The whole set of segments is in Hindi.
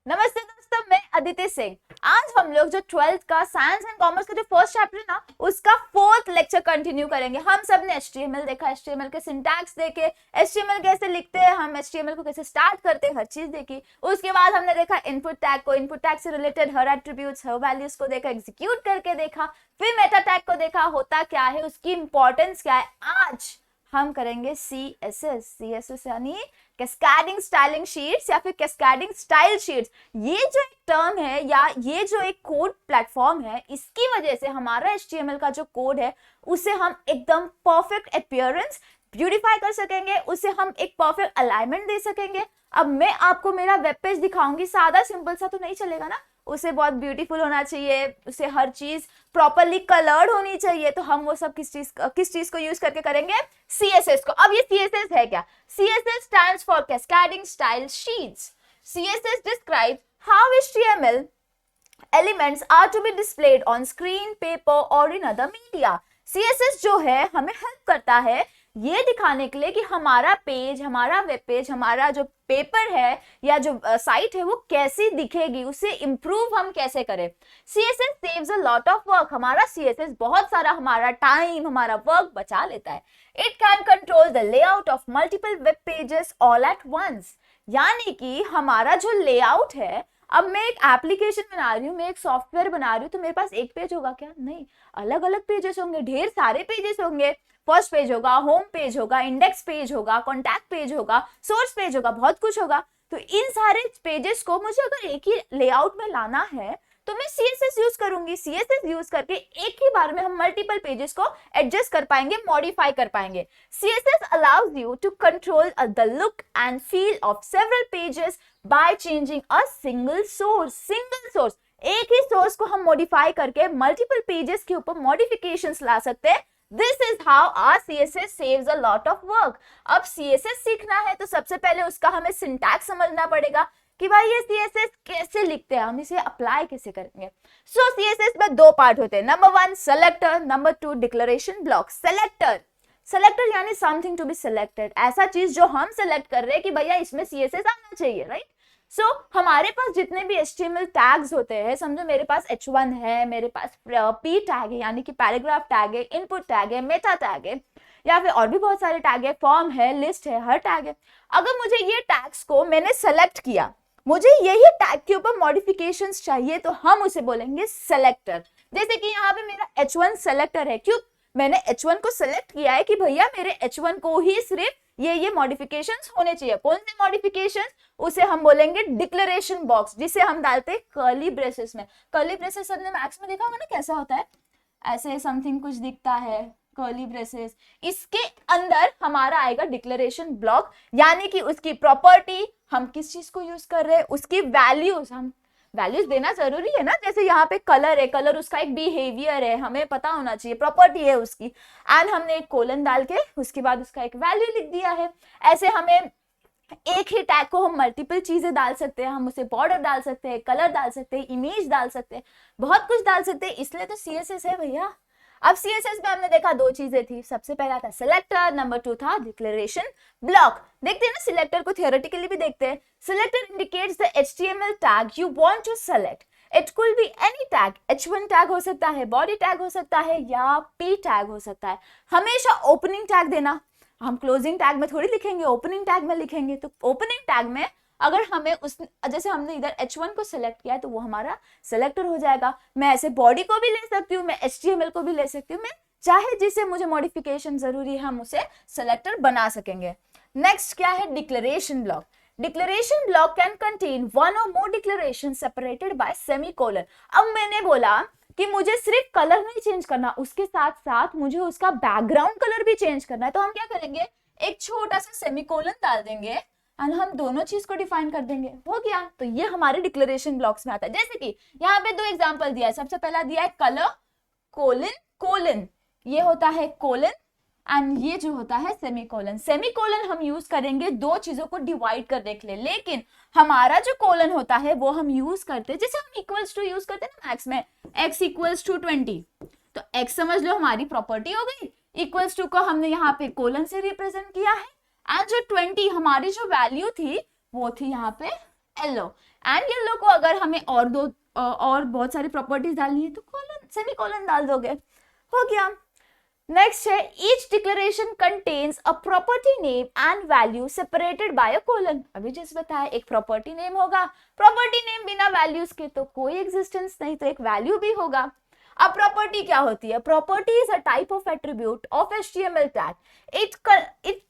नमस्ते दोस्तों, मैं अदिति सिंह। आज हम लोग जो 12th का साइंस एंड कॉमर्स का जो फर्स्ट चैप्टर है ना, उसका 4th लेक्चर कंटिन्यू करेंगे। हम सब ने HTML देखा, HTML के सिंटैक्स देखे, HTML कैसे लिखते हैं, हम HTML को कैसे स्टार्ट करते हैं, हर चीज देखी। उसके बाद हमने देखा इनपुट टैग को, इनपुट टैग से रिलेटेड हर एट्रीब्यूट्स, हर वैल्यूज को देखा, एग्जीक्यूट करके देखा, फिर मेटा टैग को देखा, होता क्या है, उसकी इंपॉर्टेंस क्या है। आज हम करेंगे CSS यानी कैस्केडिंग स्टाइलिंग शीट्स या फिर कैस्केडिंग स्टाइल शीट्स। ये जो एक टर्म है या ये जो एक कोड प्लेटफॉर्म है, इसकी वजह से हमारा HTML का जो कोड है उसे हम एकदम परफेक्ट अपीयरेंस ब्यूटीफाई कर सकेंगे, उसे हम एक परफेक्ट अलाइनमेंट दे सकेंगे। अब मैं आपको मेरा वेब पेज दिखाऊंगी, सादा सिंपल सा तो नहीं चलेगा ना, उसे बहुत ब्यूटीफुल होना चाहिए, उसे हर चीज प्रॉपर्ली कलर्ड होनी चाहिए। तो हम वो सब किस चीज को यूज करके करेंगे? CSS को। अब ये CSS है क्या? CSS stands for Cascading Style Sheets. CSS describes how HTML elements are to be displayed on screen, paper or in other media. CSS जो है हमें हेल्प करता है ये दिखाने के लिए कि हमारा पेज, हमारा वेब पेज, हमारा जो पेपर है या जो साइट है वो कैसी दिखेगी, उसे इम्प्रूव हम कैसे करें। CSS saves a lot of work. हमारा CSS बहुत सारा हमारा टाइम, हमारा वर्क बचा लेता है। It can control the layout of multiple web pages all at once. यानी कि हमारा जो लेआउट है, अब मैं एक एप्लीकेशन बना रही हूँ, मैं एक सॉफ्टवेयर बना रही हूँ, तो मेरे पास एक पेज होगा क्या? नहीं, अलग अलग पेजेस होंगे, ढेर सारे पेजेस होंगे। फर्स्ट पेज होगा, होम पेज होगा, इंडेक्स पेज होगा, कॉन्टैक्ट पेज होगा, सोर्स पेज होगा, बहुत कुछ होगा। तो इन सारे पेजेस को मुझे अगर एक ही लेआउट में लाना है तो मैं CSS यूज करूंगी। CSS यूज करके एक ही बार में हम मल्टीपल पेजेस को एडजस्ट कर पाएंगे, मॉडिफाई कर पाएंगे। CSS allows you to control the look and feel of several pages by changing a single source. Single source, एक ही सोर्स को हम मॉडिफाई करके मल्टीपल पेजेस के ऊपर मॉडिफिकेशंस ला सकते हैं। This is how our CSS saves a lot of work. अब CSS सीखना है तो सबसे पहले उसका हमें सिंटैक्स समझना पड़ेगा कि भाई ये CSS कैसे लिखते हैं, हम इसे अप्लाई कैसे करेंगे। So CSS में दो पार्ट होते हैं, number 1 selector, number 2 declaration block. Selector यानी समथिंग टू बी सिलेक्टेड, ऐसा चीज जो हम सेलेक्ट कर रहे हैं कि भैया इसमें CSS आना चाहिए, राइट। सो हमारे पास जितने भी HTML टैग्स होते हैं, समझो मेरे पास H1 है, मेरे पास P टैग है यानी कि पैराग्राफ टैग है, इनपुट टैग है, मेटा टैग है, या फिर और भी बहुत सारे टैग है, फॉर्म है, लिस्ट है, हर टैग है। अगर मुझे ये टैग्स को मैंने सेलेक्ट किया, मुझे यही टैग के ऊपर मॉडिफिकेशंस चाहिए, तो हम उसे बोलेंगे सेलेक्टर। जैसे कि यहाँ पे मेरा H1 सेलेक्टर है, क्यों? मैंने H1 को सेलेक्ट किया है कि भैया मेरे H1 को ही सिर्फ ये मॉडिफिकेशंस होने चाहिए। कौन से मॉडिफिकेशंस? उसे हम बोलेंगे डिक्लेरेशन बॉक्स, जिसे हम डालते हैं कर्ली ब्रेसेस में। कर्ली ब्रेसेस सबने मैथ्स में देखा होगा ना, कैसा होता है, ऐसे समथिंग कुछ दिखता है, कर्ली ब्रेसेस। इसके अंदर हमारा आएगा डिक्लेरेशन ब्लॉक, यानी कि उसकी प्रॉपर्टी, हम किस चीज को यूज कर रहे हैं, उसकी वैल्यूज, हम वैल्यूज देना जरूरी है ना। जैसे यहाँ पे कलर है, कलर उसका एक बिहेवियर है, हमें पता होना चाहिए, प्रॉपर्टी है उसकी, एंड हमने एक कोलन डाल के उसके बाद उसका एक वैल्यू लिख दिया है। ऐसे हमें एक ही टैग को हम मल्टीपल चीजें डाल सकते हैं, हम उसे बॉर्डर डाल सकते हैं, कलर डाल सकते हैं, इमेज डाल सकते हैं, बहुत कुछ डाल सकते हैं, इसलिए तो CSS है भैया। अब CSS में हमने देखा दो चीजें थी, सबसे पहला था सिलेक्टर, नंबर 2 था डिक्लेरेशन ब्लॉक। देखते हैं ना, सिलेक्टर को थियोरेटिकली भी देखते हैं। Selector indicates the HTML tag you want to select. It could be any tag, H1 tag हो सकता है, बॉडी टैग हो सकता है, या P टैग हो सकता है। हमेशा ओपनिंग टैग देना, हम क्लोजिंग टैग में थोड़ी लिखेंगे, ओपनिंग टैग में लिखेंगे। तो ओपनिंग टैग में अगर हमें उस, जैसे हमने इधर H1 को सिलेक्ट किया है तो वो हमारा सेलेक्टर हो जाएगा। मैं ऐसे बॉडी को भी ले सकती हूँ, मैं HTML को भी ले सकती हूँ, मैं चाहे जिसे मुझे मॉडिफिकेशन जरूरी है हम उसे सेलेक्टर बना सकेंगे। नेक्स्ट क्या है? Declaration block. Declaration block can contain one और मोर डिक्लेरेशन सेपरेटेड बाय सेमीकोलन। अब मैंने बोला कि मुझे सिर्फ कलर नहीं चेंज करना, उसके साथ साथ मुझे उसका बैकग्राउंड कलर भी चेंज करना है। तो हम क्या करेंगे, एक छोटा सा सेमीकोलन डाल देंगे और हम दोनों चीज को डिफाइन कर देंगे, हो गया। तो ये हमारे डिक्लेरेशन ब्लॉक्स में आता है। जैसे कि यहाँ पे दो एग्जांपल दिया है, सबसे पहला दिया है कलर कोलन कोलन, ये होता है कोलन, एंड ये जो होता है सेमीकोलन। सेमीकोलन हम यूज करेंगे दो चीजों को डिवाइड करने के लिए, लेकिन हमारा जो कोलन होता है वो हम यूज करते हैं, जैसे हम इक्वल्स टू यूज करते हैं ना मैथ्स में, x इक्वल्स टू 20, तो x समझ लो हमारी प्रॉपर्टी हो गई, इक्वल्स टू को हमने यहाँ पे कोलन से रिप्रेजेंट किया है, एंड जो 20 हमारी जो वैल्यू थी वो थी यहाँ पे LO, एंड येलो को अगर हमें और बहुत सारी प्रॉपर्टीज डालनी है तो कोलन सेमी कोलन डाल दोगे, हो गया। नेक्स्ट है each declaration contains a property name and value separated by a colon. अभी जैसे बताया एक प्रॉपर्टी नेम होगा, प्रॉपर्टी नेम बिना वैल्यूज के तो कोई एग्जिस्टेंस नहीं, तो एक वैल्यू भी होगा। अब प्रॉपर्टी क्या होती है? Property is a type of attribute of HTML tag. It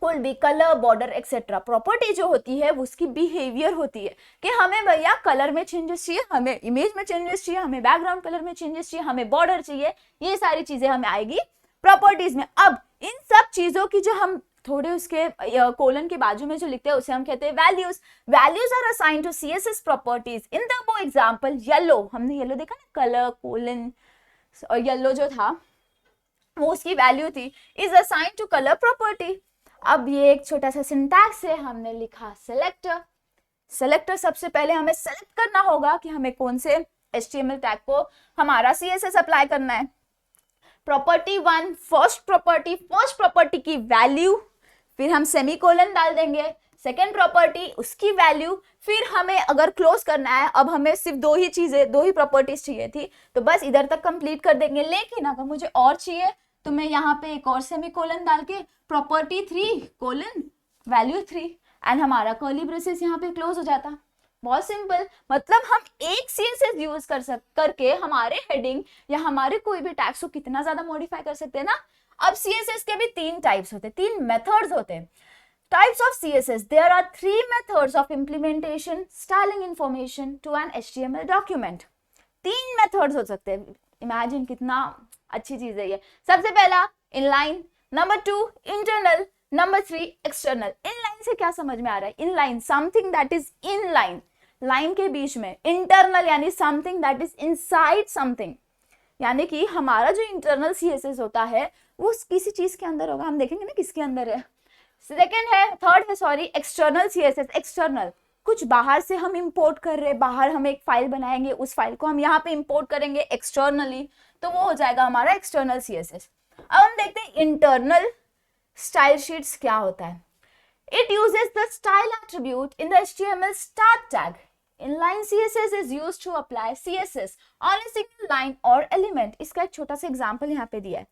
could B colour, border etcetera. Property जो होती है वो उसकी बिहेवियर होती है कि हमें भैया कलर में चेंजेस चाहिए, हमें इमेज में चेंजेस चाहिए, हमें बैकग्राउंड कलर में चेंजेस चाहिए, हमें बॉर्डर चाहिए, ये सारी चीजें हमें आएगी प्रॉपर्टीज में। अब इन सब चीजों की जो हम थोड़े उसके कोलन के बाजू में जो लिखते हैं उसे हम कहते हैं values. Values are assigned to CSS properties. In the वो एग्जांपल येलो, हमने येलो देखा ना, कलर कोलन और येलो जो था वो उसकी वैल्यू थी, is assigned to colour property. अब ये एक छोटा सा सिंटैक्स है, हमने लिखा सेलेक्टर। सेलेक्टर सबसे पहले हमें सेलेक्ट करना होगा कि हमें कौन से HTML टैग को हमारा CSS अप्लाई करना है। प्रॉपर्टी 1 फर्स्ट प्रॉपर्टी की वैल्यू, फिर हम सेमीकोलन डाल देंगे, सेकेंड प्रॉपर्टी उसकी वैल्यू, फिर हमें अगर क्लोज करना है, अब हमें सिर्फ दो ही प्रॉपर्टीज चाहिए थी तो बस इधर तक कंप्लीट कर देंगे। लेकिन अगर मुझे और चाहिए तो मैं यहाँ पे एक और सेमीकोलन डाल के प्रॉपर्टी 3 कोलन वैल्यू 3 एंड हमारा कर्ली ब्रेसेस यहाँ पे क्लोज हो जाता। बहुत सिंपल, मतलब हम एक CSS यूज करके हमारे हेडिंग या हमारे कोई भी टैग्स को कितना ज्यादा मॉडिफाई कर सकते हैं ना। अब CSS के भी 3 टाइप्स होते हैं, 3 मेथड्स होते हैं। Types of CSS, there are 3 methods of implementation styling information to an HTML document। 3 methods हो सकते हैं। इमेजिन कितना अच्छी चीज है ये। सबसे पहला inline, number 2 internal, number 3 external. Inline से क्या समझ में आ रहा है? Inline something that is in line, line के बीच में। इंटरनल यानी something that is inside something, यानी कि हमारा जो इंटरनल CSS होता है वो किसी चीज के अंदर होगा, हम देखेंगे ना किसके अंदर है। थर्ड है एक्सटर्नल CSS। एक्सटर्नल कुछ बाहर से हम इंपोर्ट कर रहे हैं, बाहर हम एक फाइल बनाएंगे, उस फाइल को हम यहाँ पे इंपोर्ट करेंगे एक्सटर्नली, तो वो हो जाएगा हमारा एक्सटर्नल CSS। अब हम देखते हैं इंटरनल स्टाइल शीट्स क्या होता है। It uses the style attribute in the HTML start tag. Inline CSS is used to apply CSS on a single line or element। इसका एक छोटा सा एग्जांपल यहाँ पे दिया है।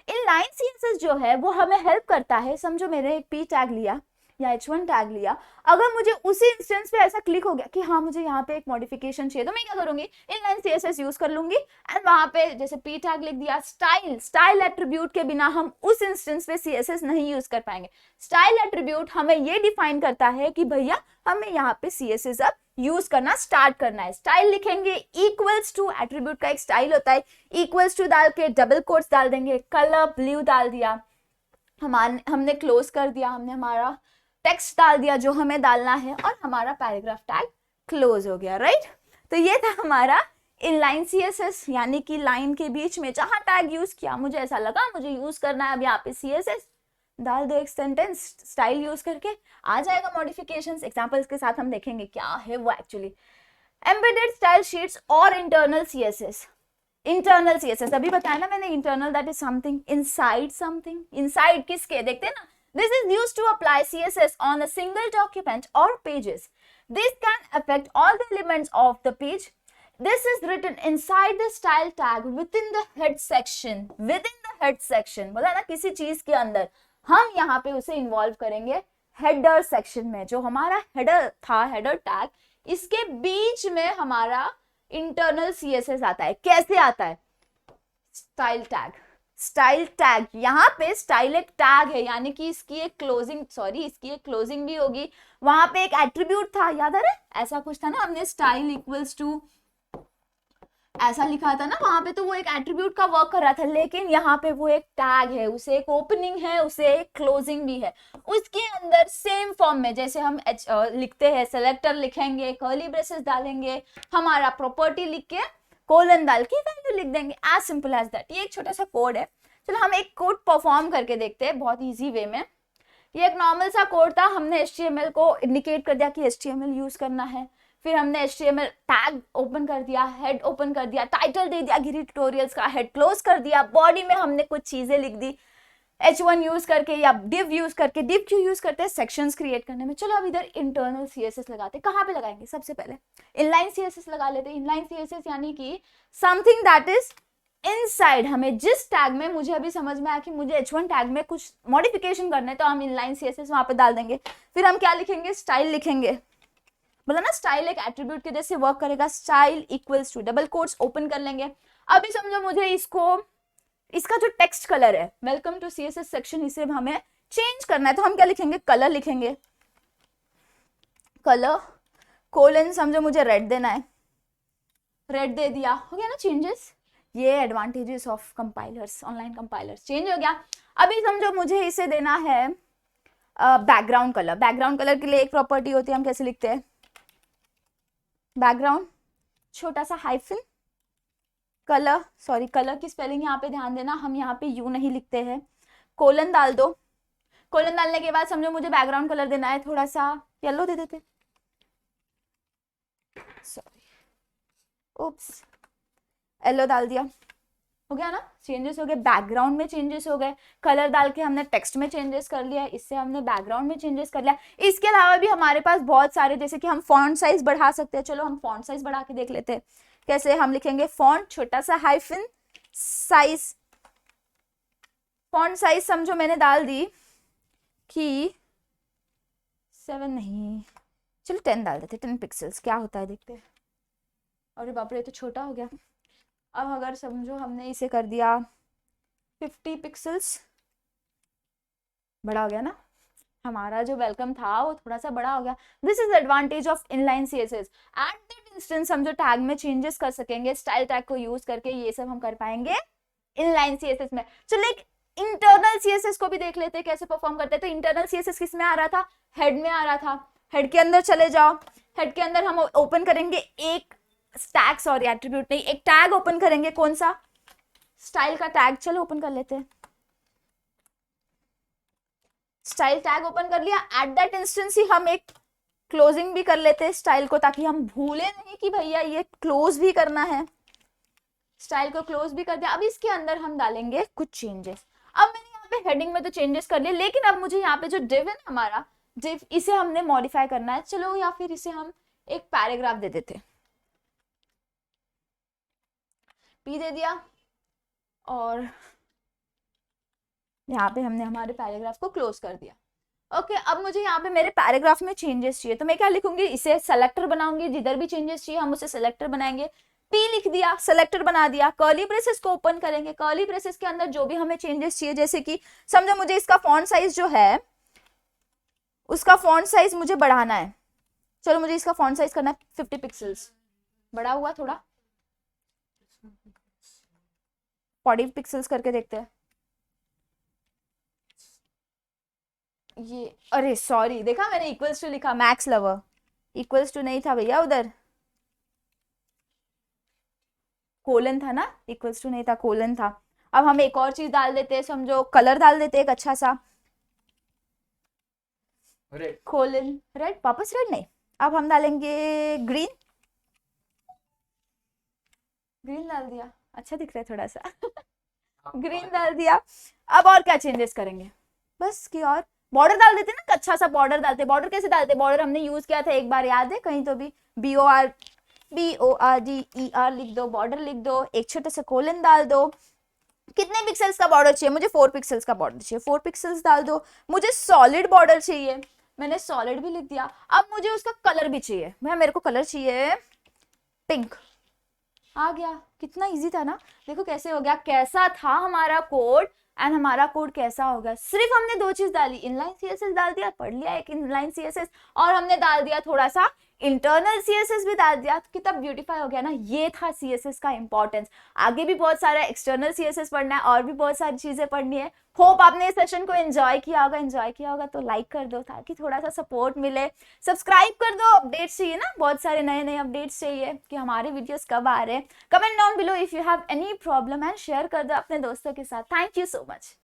Inline CSS जो है वो हमें हेल्प करता है। समझो मैंने एक P टैग लिया या H1 टैग लिया, अगर मुझे उसी इंस्टेंस पे ऐसा क्लिक हो गया कि हाँ मुझे यहाँ पे एक मॉडिफिकेशन चाहिए, तो मैं क्या करूंगी? इनलाइन CSS यूज कर लूंगी एंड वहां पे जैसे P टैग लिख दिया। स्टाइल एट्रीब्यूट के बिना हम उस इंस्टेंस पे CSS नहीं यूज कर पाएंगे। स्टाइल एट्रीब्यूट हमें ये डिफाइन करता है कि भैया हमें यहाँ पे CSS अब यूज करना स्टार्ट करना है। स्टाइल लिखेंगे इक्वल्स टू, एट्रीब्यूट का एक स्टाइल होता है, इक्वल्स टू डाल के डबल कोट्स डाल देंगे, कलर ब्लू डाल दिया, हमने क्लोज कर दिया, हमने हमारा टेक्स्ट डाल दिया जो हमें डालना है और हमारा पैराग्राफ टैग क्लोज हो गया, राइट। तो ये था हमारा इनलाइन CSS, यानी कि लाइन के बीच में जहां टैग यूज किया, मुझे ऐसा लगा मुझे यूज करना है अब यहाँ पे CSS, डाल दो एक सेंटेंस स्टाइल यूज करके, आ जाएगा मॉडिफिकेशंस। एग्जांपल्स के साथ हम देखेंगे क्या है वो एक्चुअली। एम्बेडेड स्टाइल शीट्स और इंटरनल CSS। इंटरनल CSS अभी बताया ना मैंने, internal that is something inside something. Inside किसके? देखते हैं ना। This is used to apply CSS on a single document or pages. This can affect all the elements of the page. This is written inside the style tag within the head section. Within the head section, बोला ना किसी चीज के अंदर, हम यहाँ पे उसे इन्वॉल्व करेंगे हेडर सेक्शन में। जो हमारा हेडर था, हेडर टैग, इसके बीच में हमारा इंटरनल CSS आता है। कैसे आता है? Style tag. स्टाइल टैग, यहाँ पे स्टाइल एक टैग है, यानी कि इसकी एक क्लोजिंग भी होगी। वहां पे एक एट्रीब्यूट था, याद आ रहा है? ऐसा कुछ था ना, हमने स्टाइल इक्वल्स टू ऐसा लिखा था ना वहां पे, तो वो एक एट्रीब्यूट का वर्क कर रहा था। लेकिन यहाँ पे वो एक टैग है, उसे एक ओपनिंग है, उसे एक क्लोजिंग भी है। उसके अंदर सेम फॉर्म में जैसे हम लिखते हैं, सेलेक्टर लिखेंगे, कर्ली ब्रेसेस डालेंगे, हमारा प्रॉपर्टी लिख के कोलन डाल के वैल्यू लिख देंगे, एज सिंपल एज दैट। ये एक छोटा सा कोड है। चलो हम एक कोड परफॉर्म करके देखते हैं बहुत इजी वे में। ये एक नॉर्मल सा कोड था, हमने HTML को इंडिकेट कर दिया कि HTML यूज करना है, फिर हमने HTML टैग ओपन कर दिया, हेड ओपन कर दिया, टाइटल दे दिया गिरी ट्यूटोरियल्स का, हेड क्लोज कर दिया, बॉडी में हमने कुछ चीजें लिख दी, H1 यूज करके या div यूज करके। div क्यों यूज करते हैं? सेक्शंस क्रिएट करने में। चलो अब इधर इंटरनल CSS लगाते हैं। कहाँ पे लगाएंगे? सबसे पहले इनलाइन CSS लगा लेते हैं। इनलाइन CSS यानी कि समथिंग दैट इज इनसाइड। हमें जिस टैग में, मुझे अभी समझ में आया कि मुझे H1 टैग में कुछ मॉडिफिकेशन करना है, तो हम इनलाइन CSS वहां पे डाल देंगे। फिर हम क्या लिखेंगे? स्टाइल लिखेंगे। बोला ना स्टाइल एक एट्रीब्यूट के जैसे वर्क करेगा। Style equals to, double quotes open कर लेंगे। अभी समझो मुझे इसका जो टेक्स्ट कलर है, वेलकम टू CSS सेक्शन, इसे हमें चेंज करना है। तो हम क्या लिखेंगे? कलर लिखेंगे। कलर कोलन, समझो मुझे रेड देना है, रेड दे दिया, हो गया ना चेंजेस। ये advantages of compilers, online compilers. Change हो गया। अभी समझो मुझे इसे देना है बैकग्राउंड कलर। बैकग्राउंड कलर के लिए एक प्रॉपर्टी होती है, हम कैसे लिखते हैं? बैकग्राउंड छोटा सा हाइफन कलर, सॉरी कलर की स्पेलिंग यहाँ पे ध्यान देना, हम यहाँ पे यू नहीं लिखते हैं, कोलन डाल दो। कोलन डालने के बाद समझो मुझे बैकग्राउंड कलर देना है थोड़ा सा येलो दे देते, सॉरी उप्स, येलो डाल दिया, हो गया ना। चेंजेस हो गए, बैकग्राउंड में चेंजेस हो गए। कलर डाल के हमने टेक्स्ट में चेंजेस कर लिया, इससे हमने बैकग्राउंड में चेंजेस कर लिया। इसके अलावा भी हमारे पास बहुत सारे, जैसे कि हम फॉन्ट साइज बढ़ा सकते हैं। चलो हम फॉन्ट साइज बढ़ा के देख लेते हैं कैसे। हम लिखेंगे फॉन्ट छोटा सा हाइफन साइज। फॉन्ट साइज समझो मैंने डाल दी कि 7 नहीं, चलो 10 डाल देते, 10 पिक्सल्स, क्या होता है देखते हैं। अरे बाप रे, ये तो छोटा हो गया। अब अगर समझो हमने इसे कर दिया 50 पिक्सल्स, बड़ा हो गया ना। हमारा जो वेलकम था वो थोड़ा सा बड़ा हो गया। This is advantage of inline CSS। At that instance हम जो टैग में चेंजेस कर सकेंगे स्टाइल टैग को यूज करके, ये सब हम कर पाएंगे इनलाइन CSS में। चलो एक इंटरनल CSS को भी देख लेते हैं कैसे परफॉर्म करते हैं। तो इंटरनल CSS किस में आ रहा था? हेड में आ रहा था। हेड के अंदर चले जाओ। हेड के अंदर हम ओपन करेंगे एक टैग, सॉरी एट्रीब्यूट नहीं, एक टैग ओपन करेंगे। कौन सा? स्टाइल का टैग। चलो ओपन कर लेते हैं। स्टाइल टैग ओपन कर लिया। एट दैट इंस्टेंस ही हम एक क्लोजिंग भी कर लेते हैं स्टाइल को, ताकि हम भूले नहीं कि भैया ये क्लोज भी करना है। स्टाइल को क्लोज भी कर दिया। अब इसके अंदर हम डालेंगे कुछ चेंजेस। अब मैंने यहाँ पे हेडिंग में तो चेंजेस कर लिए, लेकिन अब मुझे यहाँ पे जो डिव है ना हमारा डिव, इसे हमने मॉडिफाई करना है। चलो या फिर इसे हम एक पैराग्राफ दे देते, पी दे दिया, और यहाँ पे हमने हमारे पैराग्राफ को क्लोज कर दिया। ओके, अब मुझे यहाँ पे मेरे पैराग्राफ में चेंजेस चाहिए, तो मैं क्या लिखूंगी? इसे सेलेक्टर बनाऊंगी। जिधर भी चेंजेस चाहिए हम उसे सेलेक्टर बनाएंगे। पी लिख दिया, सेलेक्टर बना दिया। कर्ली ब्रेसेस को ओपन करेंगे। कर्ली ब्रेसेस के अंदर जो भी हमें चेंजेस चाहिए, जैसे कि समझो मुझे इसका फॉन्ट साइज जो है, उसका फॉन्ट साइज मुझे बढ़ाना है। चलो मुझे इसका फॉन्ट साइज करना है 50 पिक्सल्स। बड़ा हुआ थोड़ा, 40 पिक्सल्स करके देखते हैं। ये अरे सॉरी, देखा मैंने इक्वल्स टू लिखा, मैक्स लवर। इक्वल्स टू नहीं था भैया, उधर कोलन था ना, इक्वल्स टू नहीं था, कोलन था। अब हम एक और चीज डाल देते हैं, समझो कलर डाल देते हैं एक अच्छा सा, रेड, कोलन रेड, वापस रेड नहीं, अब हम डालेंगे ग्रीन। ग्रीन डाल दिया, अच्छा दिख रहा है थोड़ा सा ग्रीन डाल दिया। अब और क्या चेंजेस करेंगे? बस की और बॉर्डर डाल देते ना, अच्छा सा बॉर्डर डालते। बॉर्डर कैसे डालते? बॉर्डर हमने यूज किया था एक बार, याद है कहीं तो भी? BORDER लिख दो, बॉर्डर लिख दो, एक छोटा सा कोलन डाल दो। कितने पिक्सल्स का बॉर्डर चाहिए? मुझे 4 पिक्सल्स का बॉर्डर चाहिए, 4 पिक्सल्स डाल दो। मुझे सॉलिड बॉर्डर चाहिए, मैंने सॉलिड भी लिख दिया। अब मुझे उसका कलर भी चाहिए, भैया मेरे को कलर चाहिए पिंक। आ गया, कितना इजी था ना। देखो कैसे हो गया, कैसा था हमारा कोड एंड हमारा कोड कैसा हो गया। सिर्फ हमने दो चीज डाली, इनलाइन CSS डाल दिया, पढ़ लिया एक इनलाइन CSS, और हमने डाल दिया थोड़ा सा इंटरनल CSS भी डाल दिया। कितना ब्यूटीफाई हो गया ना। ये था CSS का इंपॉर्टेंस। आगे भी बहुत सारा एक्सटर्नल CSS पढ़ना है और भी बहुत सारी चीजें पढ़नी है। होप आपने इस सेशन को एंजॉय किया होगा। एंजॉय किया होगा तो लाइक कर दो ताकि थोड़ा सा सपोर्ट मिले। सब्सक्राइब कर दो, अपडेट्स चाहिए ना, बहुत सारे नए नए अपडेट्स चाहिए कि हमारे वीडियोस कब आ रहे हैं। Comment down below if you have any problem and share कर दो अपने दोस्तों के साथ। Thank you so much.